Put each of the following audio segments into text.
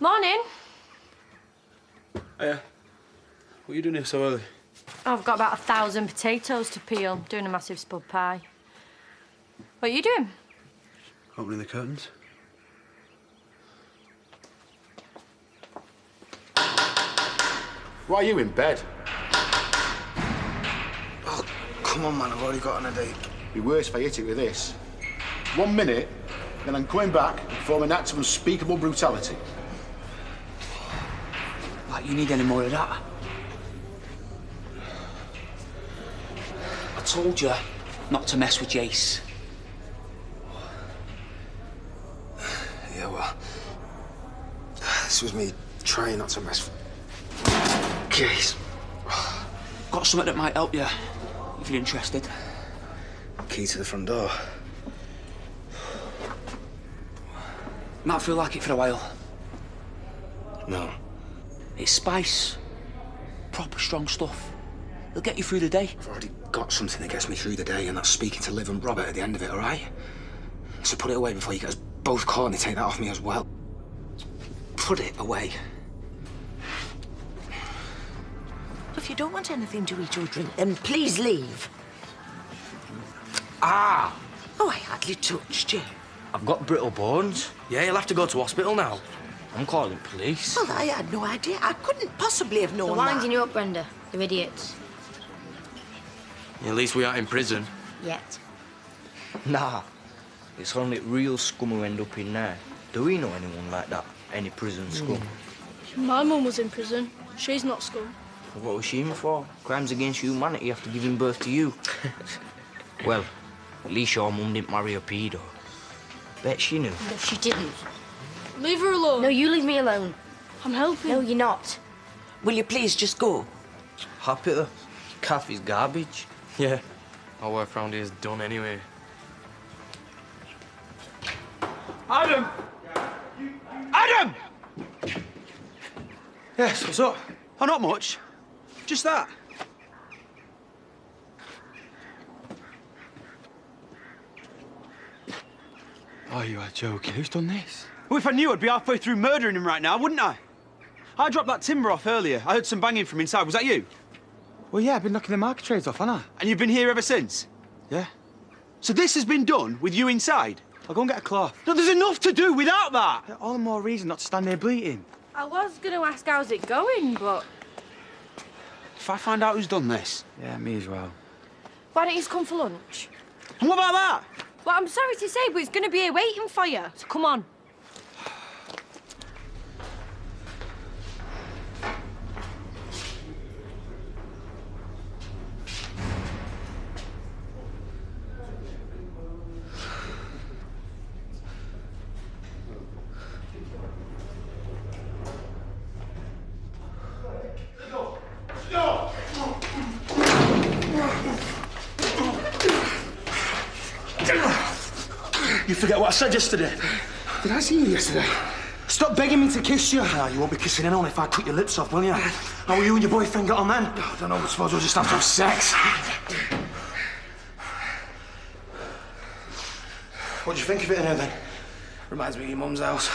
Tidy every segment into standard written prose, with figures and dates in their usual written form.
Morning. Hiya. What are you doing here so early? I've got about 1,000 potatoes to peel, doing a massive spud pie. What are you doing? Opening the curtains. Why are you in bed? Oh, come on, man, I've already got on a date. Be worse if I hit it with this. 1 minute, then I'm coming back and perform an act of unspeakable brutality. Like, you need any more of that? I told you not to mess with Jace. Yeah, well, this was me trying not to mess with Jace. Got something that might help you, if you're interested. Key to the front door. Might feel like it for a while. No. It's spice. Proper strong stuff. It'll get you through the day. I've already got something that gets me through the day, and that's speaking to Liv and Robert at the end of it, all right? So put it away before you get us both caught and they take that off me as well. Put it away. If you don't want anything to eat or drink, then please leave. Ah! Oh, I hardly touched you. I've got brittle bones. Yeah, you'll have to go to hospital now. I'm calling police. Well, I had no idea. I couldn't possibly have known They're that. winding you up, Brenda. They're idiots. Yeah, at least we aren't in prison. Yet. Nah, it's only real scum who end up in there. Do we know anyone like that? Any prison scum? My mum was in prison. She's not scum. What was she in for? Crimes against humanity after giving birth to you. Well, at least your mum didn't marry a pedo. Bet she knew. No, she didn't. Leave her alone. No, you leave me alone. I'm helping. No, you're not. Will you please just go? Happy though. Calf is garbage. Yeah. Our work round here is done anyway. Adam! Adam! Yes, what's up? Oh, not much. Just that. Oh, you are joking. Who's done this? Well, if I knew, I'd be halfway through murdering him right now, wouldn't I? I dropped that timber off earlier. I heard some banging from inside. Was that you? Well, yeah, I've been knocking the market trades off, haven't I? And you've been here ever since? Yeah. So this has been done with you inside? I'll go and get a cloth. No, there's enough to do without that. All the more reason not to stand there bleating. I was going to ask how's it going, but... If I find out who's done this... Yeah, me as well. Why don't you just come for lunch? And what about that? Well, I'm sorry to say, but it's going to be here waiting for you. So come on. You forget what I said yesterday. Did I see you yesterday? Stop begging me to kiss you. No, you won't be kissing anyone if I cut your lips off, will you? How will you and your boyfriend get on then? I don't know, I suppose we'll just have to have sex. What do you think of it in here, then? Reminds me of your mum's house.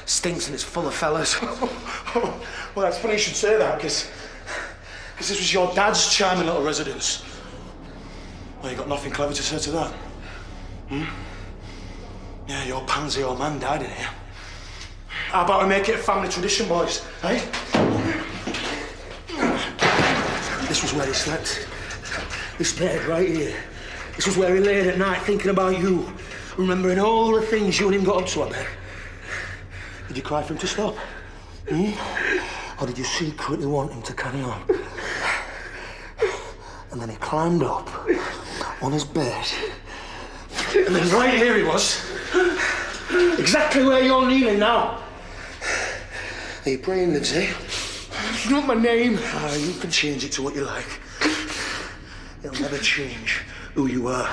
Stinks and it's full of fellas. Well, that's funny you should say that, because this was your dad's charming little residence. Well, you got nothing clever to say to that? Hmm? Yeah, your pansy old man died in here. How about we make it a family tradition, boys, eh? This was where he slept. This bed right here. This was where he laid at night thinking about you, remembering all the things you and him got up to, I bet. Did you cry for him to stop? Hmm? Or did you secretly want him to carry on? And then he climbed up on his bed. And then right here he was. Exactly where you're kneeling now. Are you praying, Lindsay? Not my name. Ah, you can change it to what you like. It'll never change who you are.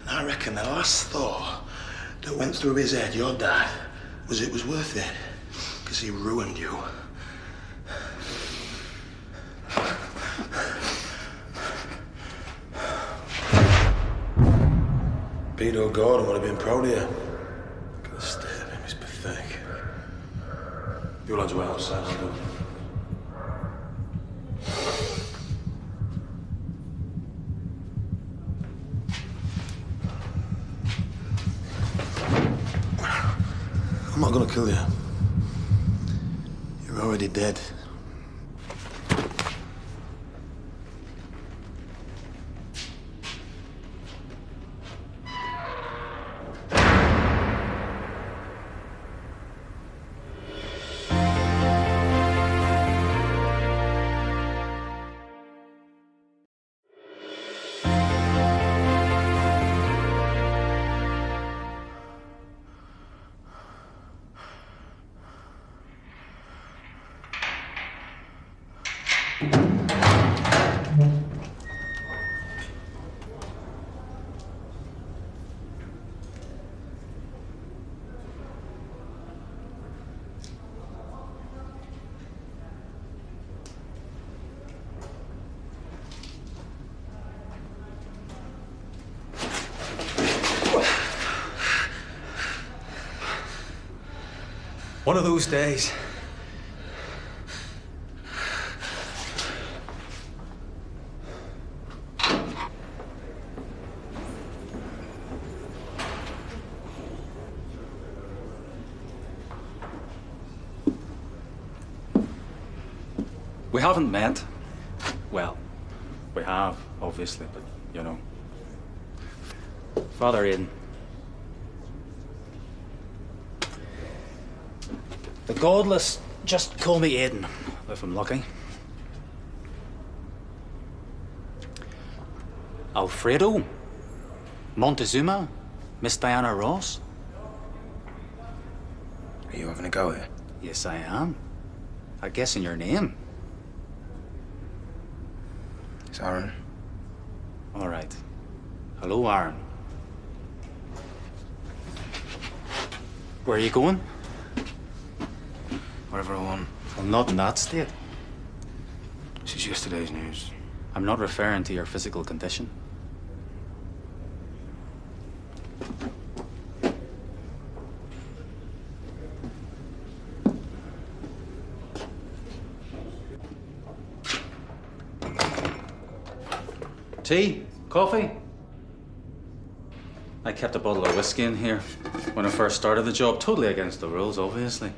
And I reckon the last thought that went through his head, your dad, was it was worth it. Because he ruined you. Pedo Gordon would have been proud of you. Disturbing, it's pathetic. You lads wait outside, I'll do. I'm not gonna kill you. You're already dead. One of those days. We haven't met. Well, we have, obviously, but, you know. Father Aidan. The godless just call me Aidan, if I'm lucky. Alfredo. Montezuma. Miss Diana Ross. Are you having a go here? Yes, I am. I'm guessing your name. It's Aaron. All right. Hello, Aaron. Where are you going? Whatever I want. Well, not in that state. This is yesterday's news. I'm not referring to your physical condition. Tea? Coffee? I kept a bottle of whiskey in here when I first started the job, totally against the rules, obviously.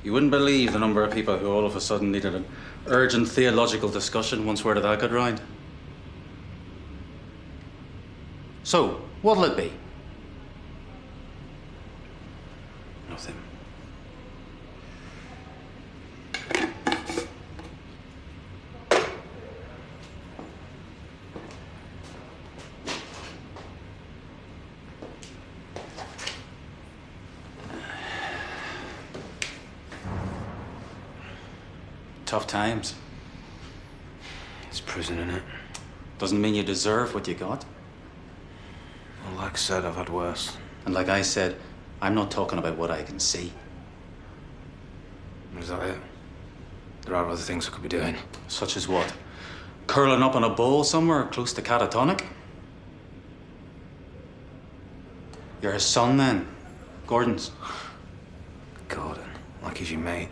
You wouldn't believe the number of people who all of a sudden needed an urgent theological discussion once word of that got round. So, what'll it be? Nothing. Tough times. It's prison, innit? Doesn't mean you deserve what you got. Well, like I said, I've had worse. And like I said, I'm not talking about what I can see. Is that it? There are other things I could be doing. Such as what? Curling up on a bowl somewhere close to catatonic? You're his son then? Gordon's? Gordon, like he's your mate.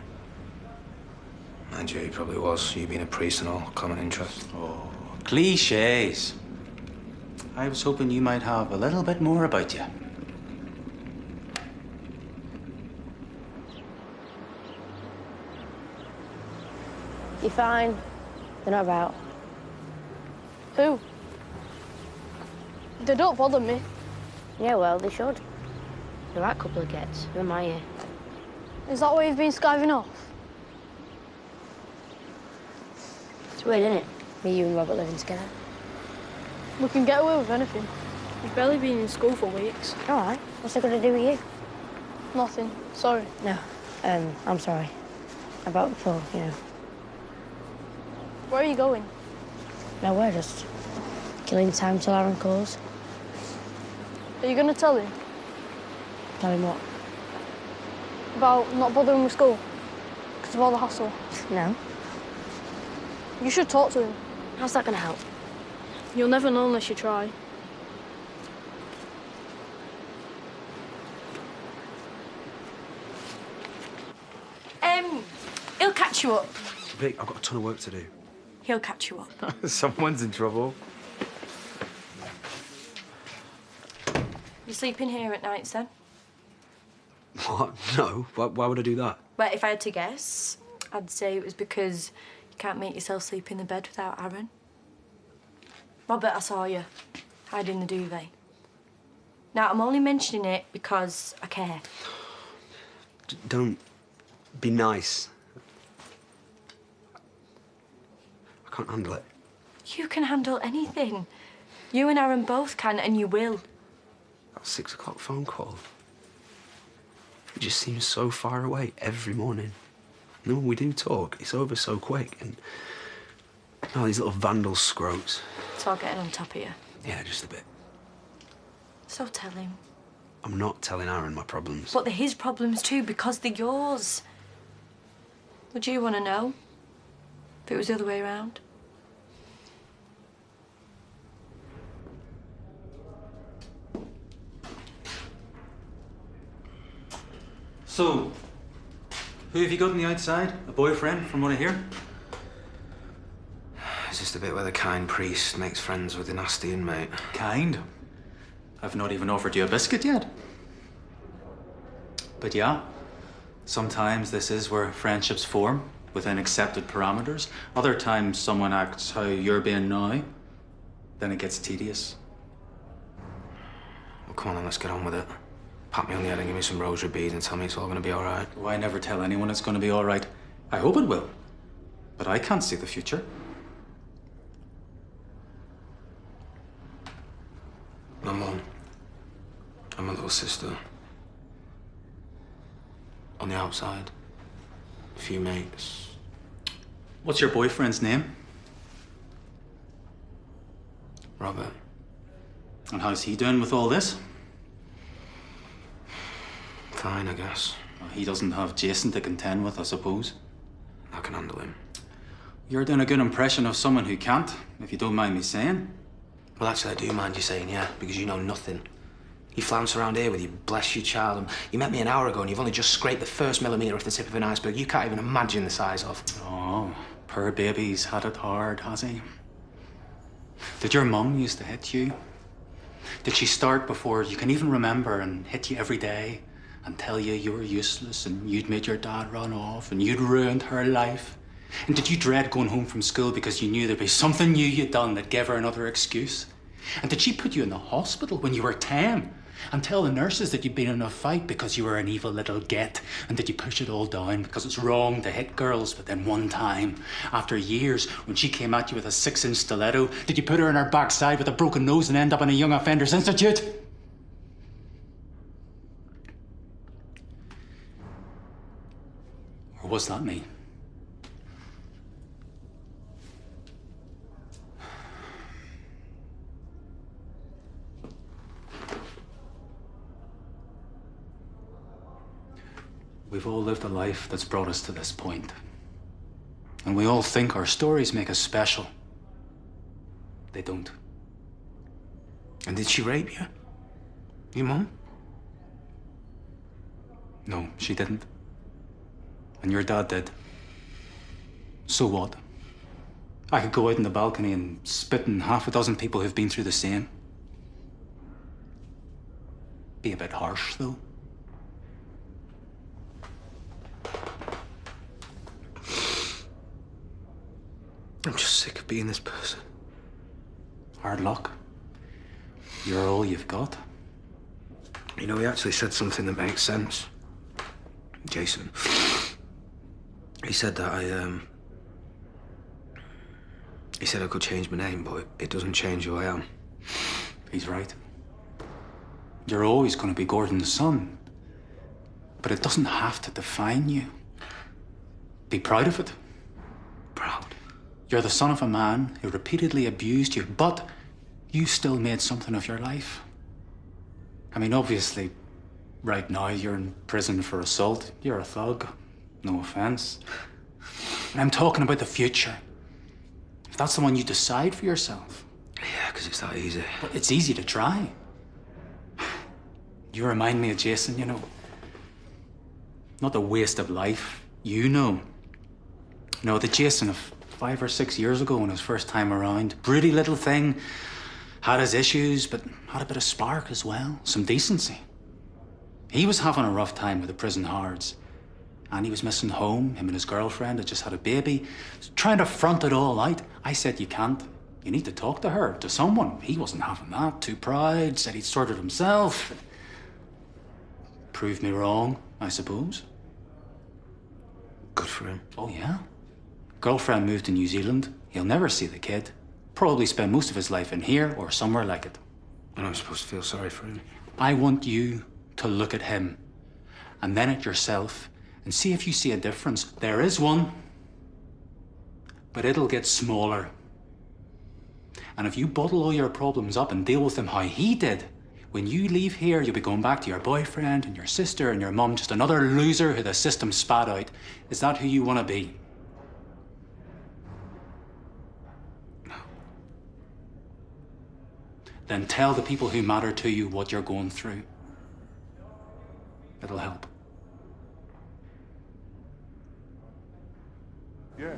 Mind you, he probably was. You being a priest and all, common interest. Oh, cliches. I was hoping you might have a little bit more about you. You're fine. They're not about. Who? They don't bother me. Yeah, well, they should. The right couple of gets. Who am I here? Is that why you've been skiving off? It's weird, isn't it? Me, you and Robert living together. We can get away with anything. We've barely been in school for weeks. All right. What's it got to do with you? Nothing. Sorry. No. I'm sorry. About before, you know. Where are you going? No, we're just killing time till Aaron calls. Are you going to tell him? Tell him what? About not bothering with school? Because of all the hassle? No. You should talk to him. How's that going to help? You'll never know unless you try. He'll catch you up. Vic, I've got a ton of work to do. He'll catch you up. Someone's in trouble. You sleeping here at nights then? What? No. Why would I do that? Well, if I had to guess, I'd say it was because you can't make yourself sleep in the bed without Aaron. Robert, I saw you hiding the duvet. Now, I'm only mentioning it because I care. Don't be nice. I can't handle it. You can handle anything. You and Aaron both can, and you will. That 6 o'clock phone call. It just seems so far away every morning. And when we do talk, it's over so quick. And oh, these little vandal scroats. It's all getting on top of you. Yeah, just a bit. So tell him. I'm not telling Aaron my problems. But they're his problems too, because they're yours. Would you want to know if it was the other way around? So, who have you got on the outside? A boyfriend, from what I hear? It's just the bit where the kind priest makes friends with the nasty inmate. Kind? I've not even offered you a biscuit yet. But yeah, sometimes this is where friendships form, within accepted parameters. Other times someone acts how you're being now, then it gets tedious. Well, come on then, let's get on with it. Pat me on the head and give me some rosary beads and tell me it's all gonna be all right. Well, I never tell anyone it's going to be all right. I hope it will, but I can't see the future. My mum and my little sister. On the outside. A few mates. What's your boyfriend's name? Robert. And how's he doing with all this? Fine, I guess. Well, he doesn't have Jason to contend with, I suppose. I can handle him. You're doing a good impression of someone who can't, if you don't mind me saying. Well, actually, I do mind you saying, yeah, because you know nothing. You flounce around here with you, bless you, child. And you met me an hour ago and you've only just scraped the first millimetre off the tip of an iceberg you can't even imagine the size of. Oh, poor baby's had it hard, has he? Did your mum used to hit you? Did she start before you can even remember and hit you every day and tell you you were useless and you'd made your dad run off and you'd ruined her life? And did you dread going home from school because you knew there'd be something new you'd done that gave her another excuse? And did she put you in the hospital when you were 10 and tell the nurses that you'd been in a fight because you were an evil little get? And did you push it all down because it's wrong to hit girls? But then one time, after years, when she came at you with a 6-inch stiletto, did you put her in her backside with a broken nose and end up in a young offenders institute? Or was that me? We've all lived a life that's brought us to this point. And we all think our stories make us special. They don't. And did she rape you? Your mum? No, she didn't. And your dad did. So what? I could go out on the balcony and spit in half a dozen people who've been through the same. Be a bit harsh, though. I'm just sick of being this person. Hard luck. You're all you've got. You know, he actually said something that makes sense. Jason. He said that he said I could change my name, but it doesn't change who I am. He's right. You're always going to be Gordon's son. But it doesn't have to define you. Be proud of it. Proud? You're the son of a man who repeatedly abused you, but you still made something of your life. I mean, obviously, right now you're in prison for assault. You're a thug. No offense. And I'm talking about the future. If that's the one you decide for yourself. Yeah, because it's that easy. But it's easy to try. You remind me of Jason, you know. Not the waste of life You know. No, the Jason of 5 or 6 years ago on his first time around. Broody little thing. Had his issues, but had a bit of spark as well. Some decency. He was having a rough time with the prison hards. And he was missing home. Him and his girlfriend had just had a baby. Trying to front it all out. I said, you can't. You need to talk to her, to someone. He wasn't having that. Too proud. Said he'd sort it himself. Proved me wrong, I suppose. Good for him. Oh, yeah? Girlfriend moved to New Zealand. He'll never see the kid. Probably spend most of his life in here or somewhere like it. And I'm supposed to feel sorry for him. I want you to look at him and then at yourself and see if you see a difference. There is one, but it'll get smaller. And if you bottle all your problems up and deal with them how he did, when you leave here, you'll be going back to your boyfriend and your sister and your mum, just another loser who the system spat out. Is that who you want to be? No. Then tell the people who matter to you what you're going through. It'll help. Yeah.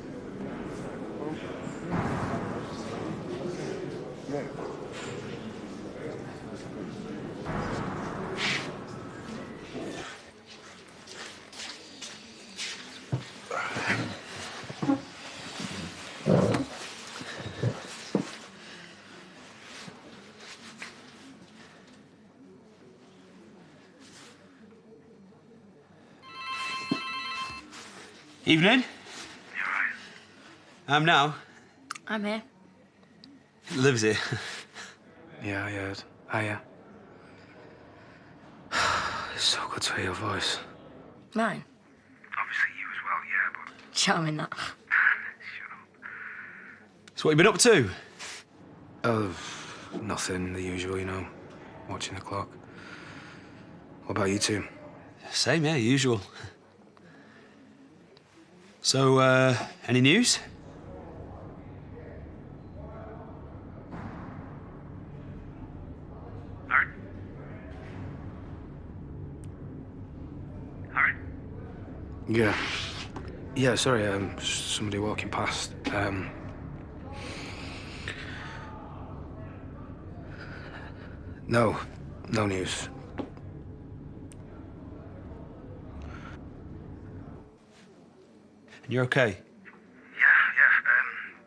Evening. I'm now. I'm here. Lives here. Yeah, I heard. Hiya. It's so good to hear your voice. Mine? Obviously you as well, yeah, but... Charming, that. So what you been up to? Oh, nothing. The usual, you know. Watching the clock. What about you two? Same, yeah, usual. So, any news? Yeah. Yeah, sorry, somebody walking past. No. No news. And you're okay? Yeah.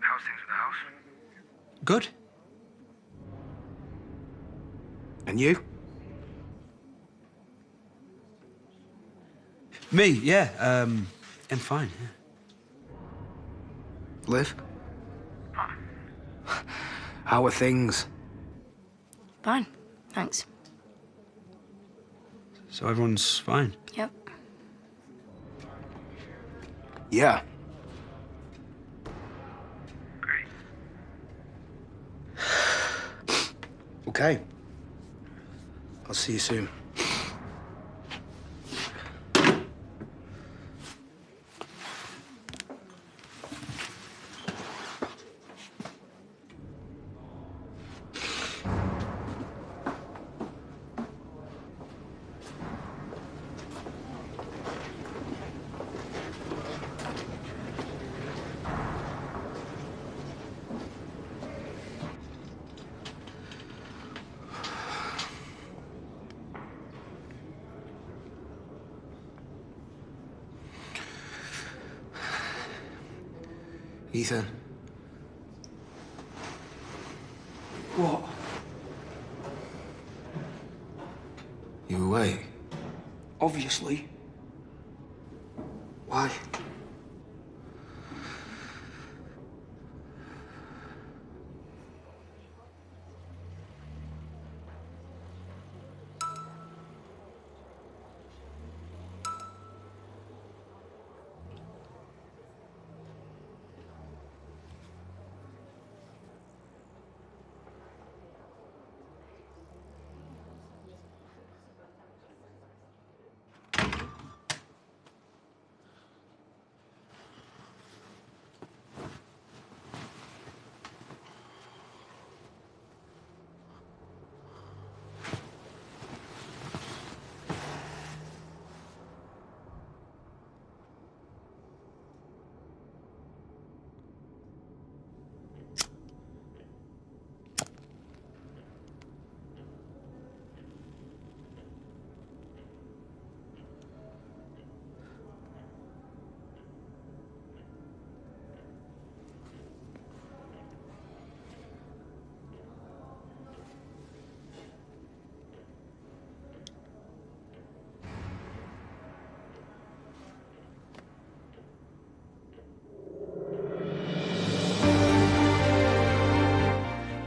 How's things with the house? Good. And you? Me, yeah. I'm fine, yeah. Liv? How are things? Fine, thanks. So everyone's fine? Yep. Yeah. Great. Okay. I'll see you soon. Ethan. What? You awake? Obviously. Why?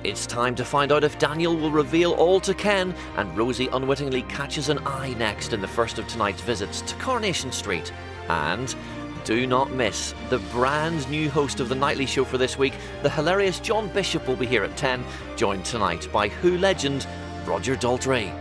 It's time to find out if Daniel will reveal all to Ken and Rosie unwittingly catches an eye next in the first of tonight's visits to Coronation Street. And do not miss the brand new host of The Nightly Show for this week. The hilarious John Bishop will be here at 10, joined tonight by Who legend Roger Daltrey.